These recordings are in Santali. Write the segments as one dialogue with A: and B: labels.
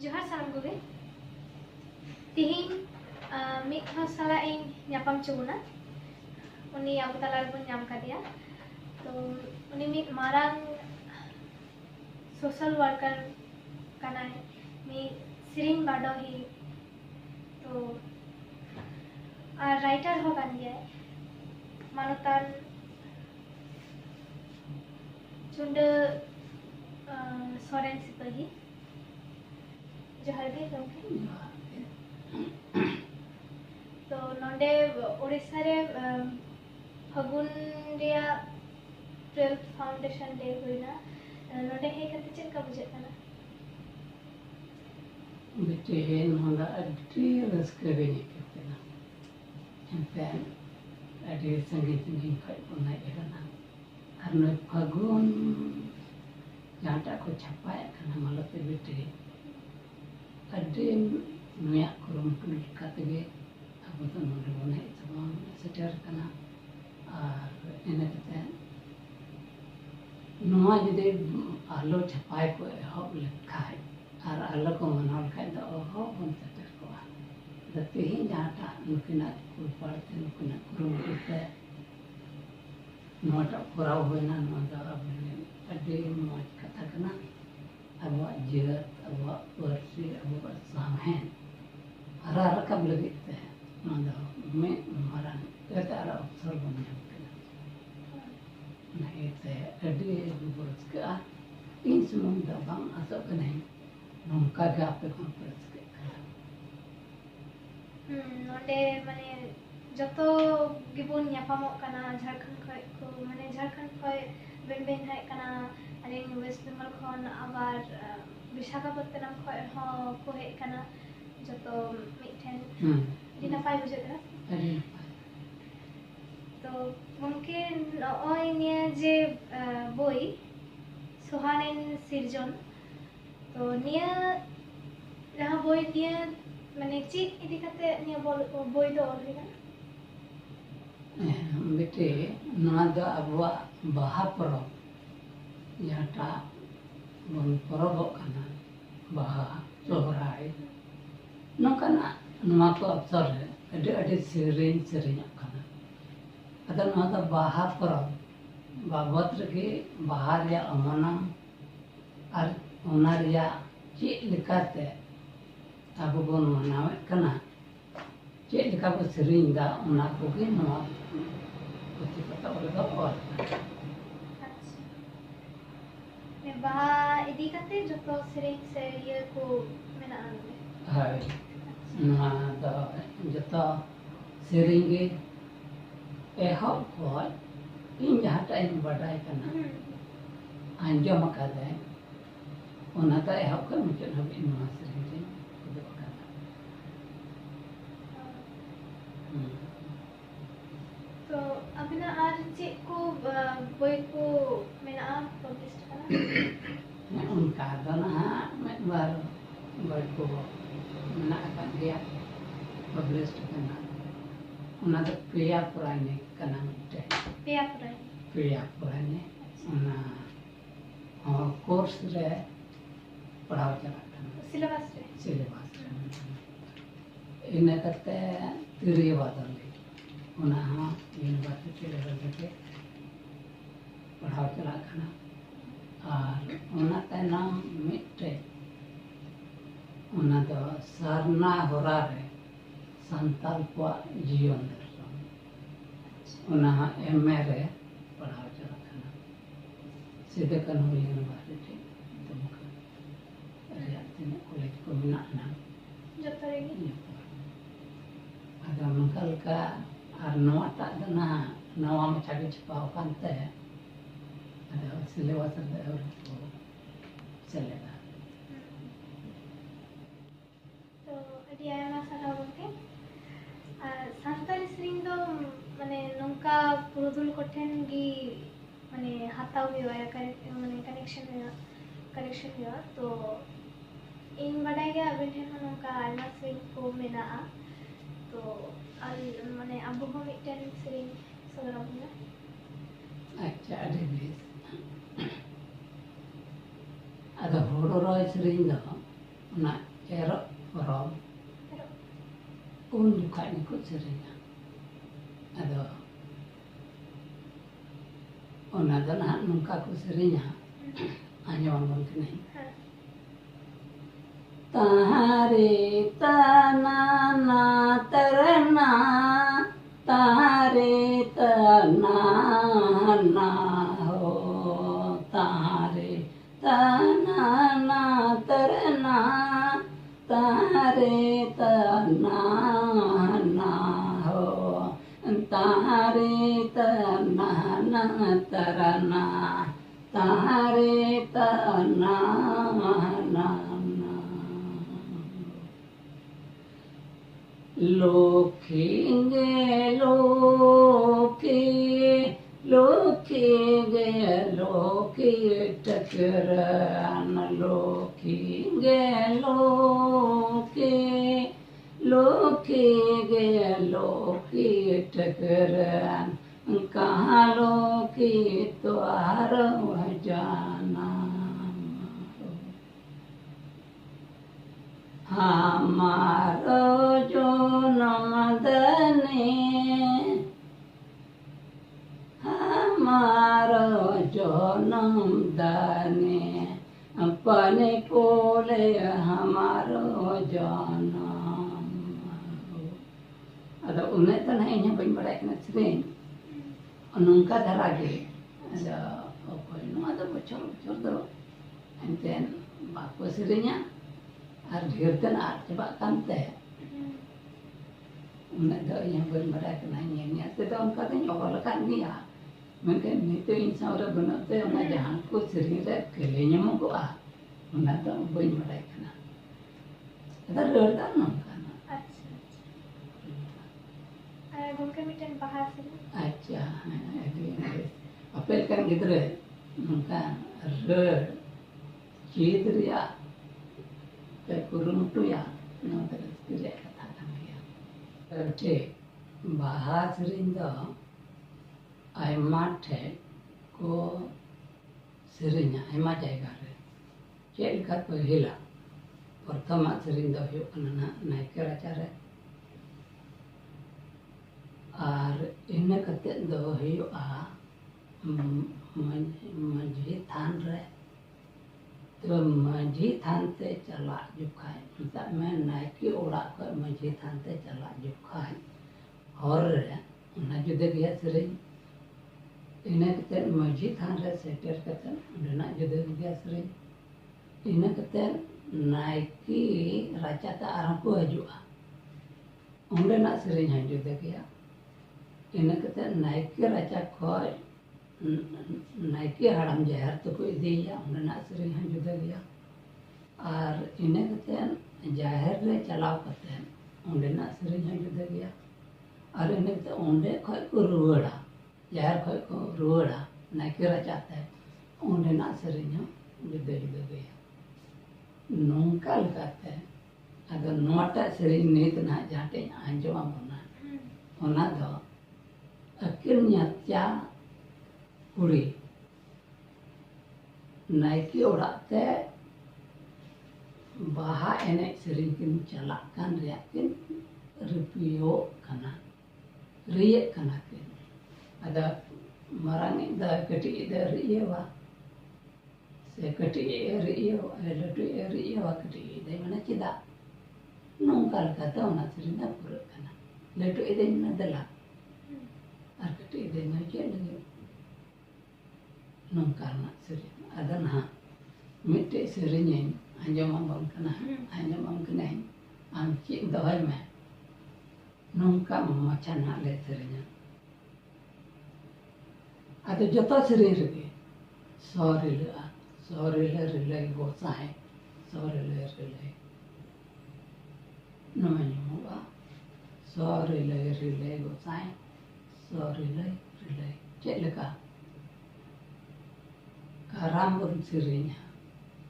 A: जोहार सानम कोगे तिहिन मिद हो साला इन ᱧᱟᱯᱟᱢ ᱪᱚᱵᱚᱱᱟ उनी आबो ताला ᱨᱮᱵᱚᱱ ᱧᱟᱢ ᱠᱟᱫᱮᱭᱟ तो उनी मिद मारांग सोशल वर्कर कनाय मिद सिरिंग बाडोही तो और राइटर हो कान गया मानतान चुंड सोरेन सिपाही जोहार गे गमके तो नोंडे ओडिशा रे फगुन रिया 12th फाउंडेशन डे हुईना नोंडे हे कते चेक का बुझे kana
B: बेटे नोंदा अड्डी रस्के गे निकतना एमपन अड्डी संगीत नि खय कोना एरना अरनो फगुन जाटा को छपाया kana मलते बेटे अड्डी नुया कुरुमटुल कातगे अब तो नोंडे बने तमाम सेटर kana और एने कते नोआ जदे आलो छपाय को हब लिखाय और आलो को मनाल खाय दो हो बन सेटर को दते ही जाटा नुकिना कुलपाते नुकिना कुरुमटुते नोटा पूरा होइना नोदा अबने अड्डी मोज कथा kana अब जेत अब वर्षी अब सामहन हरा रकब लगते हैं नोदा में हमारा तेरा अवसर बन जाता नहीं ते अड्डी बुरस का इन सुमन दबांग असब नहीं नोंका गापे कॉन्फ्रेंस के
A: नोंडे माने जतो गिबोन ᱧᱟᱯᱟᱢᱚᱜ kana झारखंड खय को माने झारखंड खय बेन बेन हाय kana अरे वेस्ट बेंगल खन आबार विशाखापट्टनम खय हो को हे kana जतो मिठेन दिना पाइ बुझे kana तो ममकिन ओय निये जे बोई सोहानेन सिरजन तो निये जहां बोई निये माने चीज इदी कते निये बोई दो ओलहिना
B: बेटे नोदा अबवा बाहा परब याटा बन परब kana बाहा सोहराय नोकना नोमा को अवसर है अड्डी अड्डी सेरेन सेरेन kana अदा नोदा बाहा परब बाबत रे बाहा रे अमना और ओना रिया चे लिकाते अब बन मनावे kana चे लिका को सेरेन दा ओना को के नोआ कुछ पता बोलदा और
A: बाहा इदी कते जतो सेरेन से ये को मेना
B: हाय नोआ दा जतो सेरेन गे एहब को इन जहाटा इन बडाय kana आंजम कादे ओना ता एहब का मुचन हब इन नोआ सेरेन गे को kana
A: तो अबिना आर चे को बोई को मेना पब्लिश kana
B: उनका दोना मैं बार बोई को मना का दिया पब्लिश kana उना तो पेया पुराने kana मिटे
A: पेया
B: पुराने उना कोर्स रे पढ़ाव चला
A: सिलेबस
B: इन करते तिरिय बदल उना यूनिवर्सिटी लेवल के पढ़ाव चला kana और उना तायनम मिटे उना दो सरना होरा रे संताल को जीवन दर्शन उना एमए रे पढ़ाव चला kana सीधे कनो यूनिवर्सिटी तुमका रिया तिन कॉलेज को मिना ना
A: जतो रेगी
B: ada mengkal ka arno tak dana nawa macam cepat kante ada selewas ada orang seleba
A: तो अडी आयमा सारा बोलते सांताली सेरिंग दो माने नोंका पुरुदुल कोठेन गी माने हाताव हुआ या माने कनेक्शन हुआ तो इन बडाय गया अबिन ठेन नोंका आयमा सेरिंग को मेना तो अल माने अबु हो मिटेन सेरिंग सोरा बुना
B: अच्छा ada bis ada horo roy sering dah ᱚᱱᱟ ᱮᱨᱚᱜ ᱯᱚᱨᱚᱵᱽ ᱩᱱ ᱡᱚᱠᱷᱟᱡ ᱜᱮᱠᱚ ᱥᱮᱨᱮᱧᱟ ᱟᱫᱚ ᱚᱱᱟ ᱫᱚ ᱱᱟᱦᱟᱜ ᱱᱚᱝᱠᱟ ᱠᱚ ᱥᱮᱨᱮᱧᱟ ᱟᱸᱡᱚᱢᱟᱵᱚᱱ ᱠᱟᱹᱱᱟᱹᱧ तारे तना ना तरना तारे तना ना हो तारे तना ना तरना तारे तना ना हो तारे तना ना तरना तारे तना ना लोखेंगे लोके लोखेंगे लोके टकरान लोखेंगे लोके लोखेंगे लोके टकरान कहाँ लोके द्वार जाना हमारो जो नमदने हमारो जो नमदने अपने पोले हमारो जनम अदा उन्हें तो नहीं है बन बड़ा इतना सेरेन उनका धरा के अदा कोई ना अदा बच्चों बच्चों तो एंटेन बाप सेरेन्या और ढेर तेन आद चबाग कानते उन्हें दो yang bermereka nanya te तो उनका तो all kan dia mungkin itu insya Allah benar te उन्हें जहाँ को sering रे kelenya mau आ उन्हें तो bermereka ना ada ढेर dah नौका ना
A: अच्छा गमके मिटन बाहर से
B: अच्छा apel kan gidre नौका ढेर चीज रिया kurung tu ya no terus tidak katakan dia oke bahas rinda aima the ko serinya aima jayga re ched ka pahila prathama serinda hoyo kana naike racha re ar ina kate do hoyo a manji than re तो माझी थानते चला जुखाए मतलब मैं नायकी ओड़ा कर माझी थानते चला जुखाए और उन्हें जुदे गया सरें इन्हें कते माझी थान रे सेटर कते उन्हें जुदे गया सरें इन्हें कते नायकी राजा ता आराम को हजुआ उन्हें ना सरें हैं जुदे गया इन्हें कते नायकी राजा खोय नायकी हाड़म जहर तो कोई दिया उन्हें ना सरें हैं जुदा गया और इन्हें कहते हैं जहर रे चलाव करते हैं उन्हें ना सरें हैं जुदा गया और इन्हें कहते हैं उन्हें खोई को रुवड़ा जहर खोई को रुवड़ा नायकी रचाते हैं उन्हें ना सरें हैं जुदा जुदा गया नौका लगाते हैं अगर नोटा सरें नीत ना जाते आंजवा बोना उन्हें दो अकिल न्यात्या कुड़ी नायकी ओड़ाते बाहा एने सेरिंग किन चला कान रिया किन रिपियो कना रिये कना किन अदा मरांग दा कटी दा रियवा से कटी रियो लटू रियवा कटी दे मने चिदा नोंका लकाता ओना सेरिंग दा पुर कना लटू दे मने दला और कटी दे मने चेले नौकारना सेरें अदन हाँ मिट्टे सेरें आंजमाबन कना आंजमाम कना आम चीज दवाई में नौका मचा ना ले सेरें अद जोता सेरें रगे सौरिले रिले गोसाए सौरिले रिले नमनिमुआ सौरिले रिले गोसाए सौरिले रिले चेलका Karam bersirinya,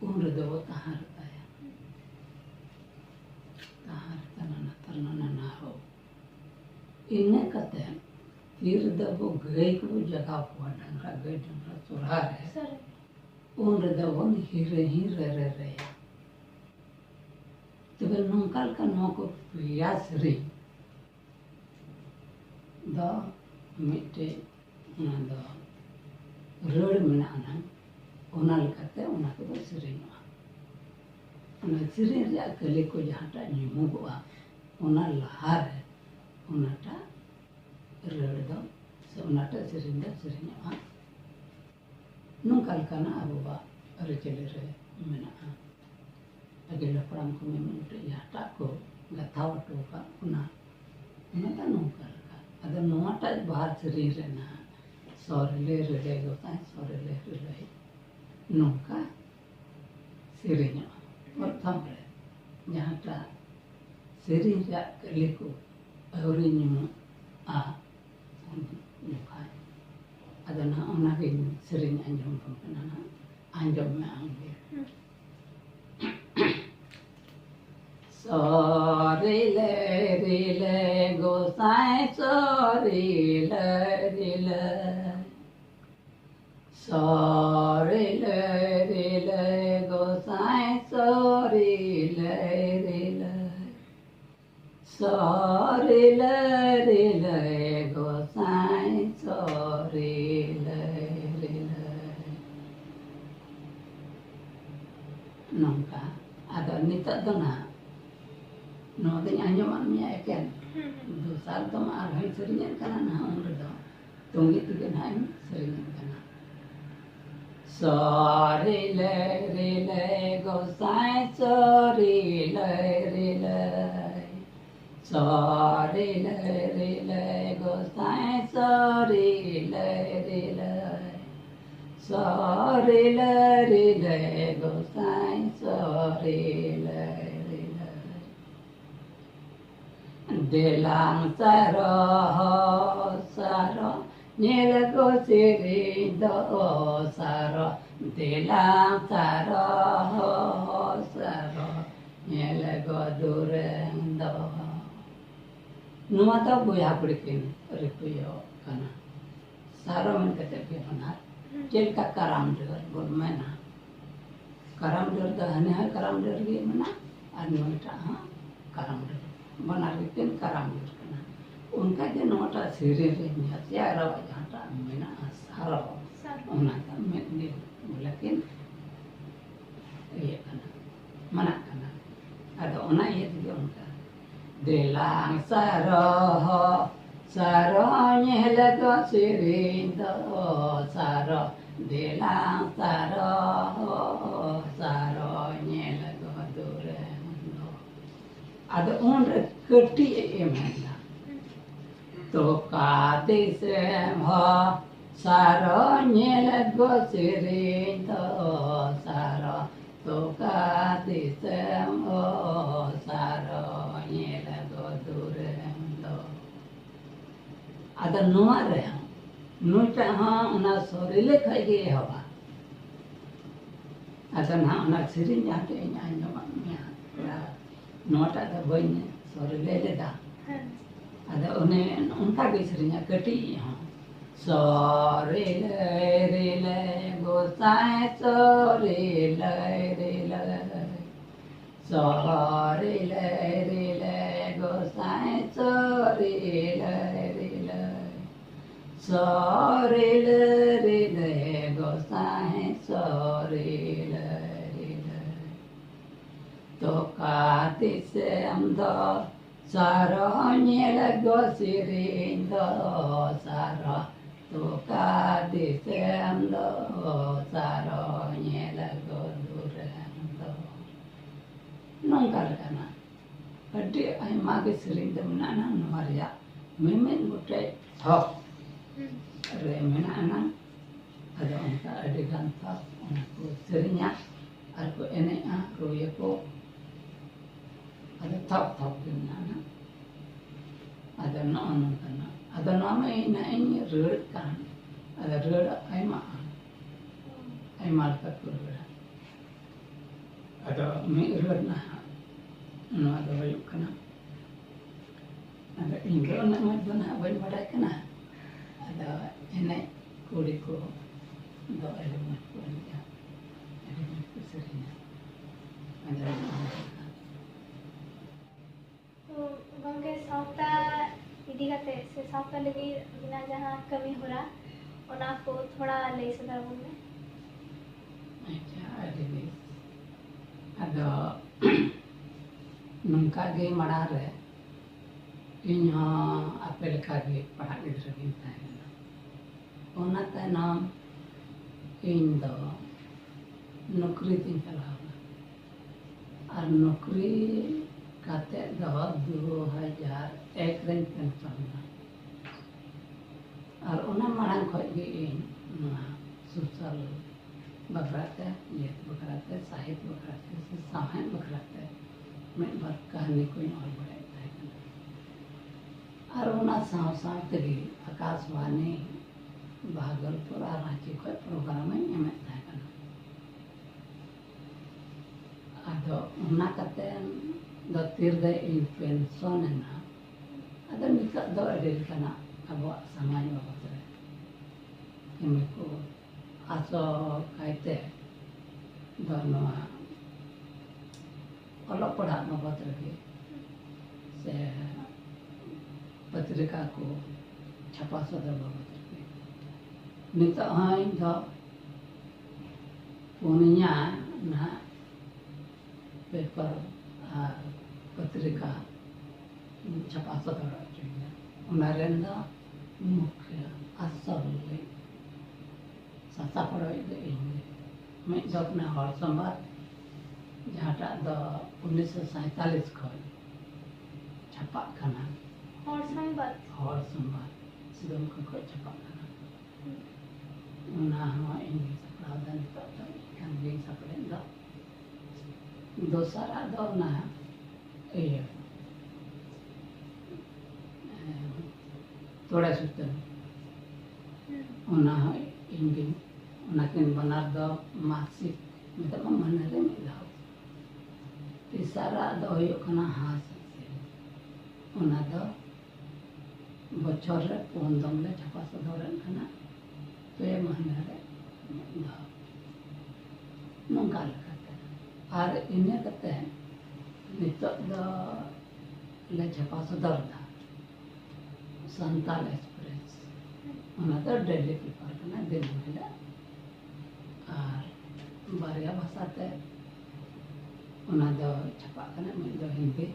B: umur dua tahar saya. Tahar tanana naho. Ini kata, tir dabo gay ko jaga puan dangra gay dangra surah hai. Umur dabo hire. तबे नोंका लेका नोआ को पेया सेरें दो मिट्टे ना दो रड़ मेना ओना लेकाते ओना को दो सेरेंगा ओना सेरें रे कले को जहाटा निमुगवा ओना लहारे ओनाटा रड़ दो से ओनाटा सेरें दो सेरेंगा नोंका लेकाना अबवा अरेचले रे मेना अगेला पड़ाम को मेमोटे जहाटा को गथाव टोका ओना ओनाटा नोंका लेका अदो नोआटा बाहर सेरें रे ना सोरेले रे गोता सोरेले रे नोंका सेरेंगा प्रथम रे जहाटा सेरें रे कले को अवरी निमु आ नोंका अदो ना ओना के सेरें अंजम पना ना अंजम में आंगे सोरेले गोसाई सोरेले सोरेले गोसाई सोरेले सोरेले गोसाई सोरेले नोंका अदो नितक दो ना नोआ दो आंजमाद मिया एकेन दोसार दो मा आरहाई सेरेंयन काना ना उन रेदो तोंगी तगे ना सेरेंयन काना सोरेले गोसाई सोरेले सोरेले गोसाई सोरेले सोरेले गोसाई सोरेले देलां सारो सारो नील को सिरी दो सारो देलां सारो सारो नील को दुरें दो नुआ तो बुया पड़किन रिपुयो कना सारो मन कते के बना चेल का कराम डर बोल मना कराम डर द हने कराम डर गे मना और नोटा हां कराम डर बना लेकिन कराम डर कना उनका जे नोटा सिरे रे निया रवा जहाटा मेना सारो उना का में ने लेकिन ये कना मना कना अदो उना ये दिगे उनका देलां सारो सारो नेल को सिरे दो सारो देलां सारो सारो नेल को दुरे दो अदो उन कटी एमेना तो काते से हो सारो नेल को सिरे दो सारो तो काते से हो सारो नेल को दुरे दो अदो नुआ रे नुटा हाँ उना सोरेले खाइगे हवा अदो ना उना सिरिन जाते आंजमा मिया नोटा द बने सोरेले लेदा अदो उन्हें उनका भी सिरिन कटी हाँ सोरेले गोसाई सोरेले सोरेले गोसाई सोरेले सोरेले गोसाई सोरेले तो काते से अंदो सारो नेल गो सिरिंदो सारो तो काते से अंदो सारो नेल गो दुरेंदो नोंका लेकाना अड्डी आयमा गे सिरिंदो मनाना नोरिया मेमेन गोटे थप रे मेनाना अदो उनका अड्डी गान थप उनको सिरिंया और को एनेआ रोये को अदो थप थप मेनाना अदो नोन kana अदो नामे ina ini reur kan ada reur aima का reur अदो me reur na no अदो bayu kana ada ingro na ma dona bayu badai kana ada ene kuri ko do elemen ko ya elemen ko serinya ada
A: इदी काते से सावता लगी बिना जहां कमी होला ओना को थोड़ा लay सदर बन में
B: अच्छा अरे बेस अदो नंका गे मड़ा रे इन आपे लेखा गे पढ़ा गिद्रा गिन ताहेना ओना तायनम इन दो नौकरी तीन चलावना और नौकरी काते दो 2001 रेन पेंशन ना और ओना माड़ांग खoj गे इन सोशल बखराते ये बखराते साहित्य बखराते से साहित्य बखराते मैं बार कहानी कोई और बड़े और ओना साव साव तेगी आकाशवाणी भागलपुर और रांची खoj प्रोग्राम में एमत ताहेकना आदो ओना काते दो तीर गए इन पेंशन ना आदो निका दो अडेल कना अब समाज बाबत रे को आसो कायते दोनों अलग पढ़ा बाबत रे से पत्रिका को छपा सदर बाबत रे निता हाई दो पुनिया ना पेपर पत्रिका छपा सदर चाहिए उनारेंदा मुख्य असल सासा पढ़ाई दे मैं जो अपना हर संवाद जहाँ 1947 खज छपा खाना
A: और संबत
B: हर संवाद सिदम खज छपा खाना उना हम इंग्लिश पढ़ा दन तो इंग्लिश पढ़े दो दोसरा दो ना ये थोड़ा सुतन उना इंगिन उना किन बनार दो मासिक मतलब मनरे में दाव तीसरा दो हुयो कना हास उना दो बच्चों रे पोंदम ले छपा सदरन कना पे मनरे दाव नंगा लकाते और इन्हें कहते हैं नितो दो ले छपा सदर दा संताल एक्सप्रेस उना डेली पेपर कना दिन मेला और बारिया भाषा ते उना दो छपा कना में दो हिंदी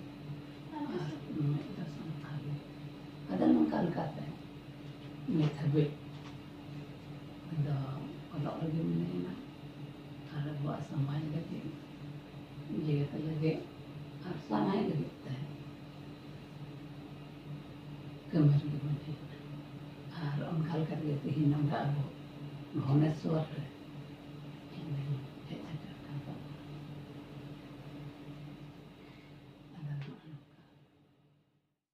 B: और में दो संताली अदर नंका लकाते में थबे दो अलग लगे में ना और बुआ समाज लगे जीवित लगे और समाज लगे कमर के बने और उनका करके ही नंगा भुवनेश्वर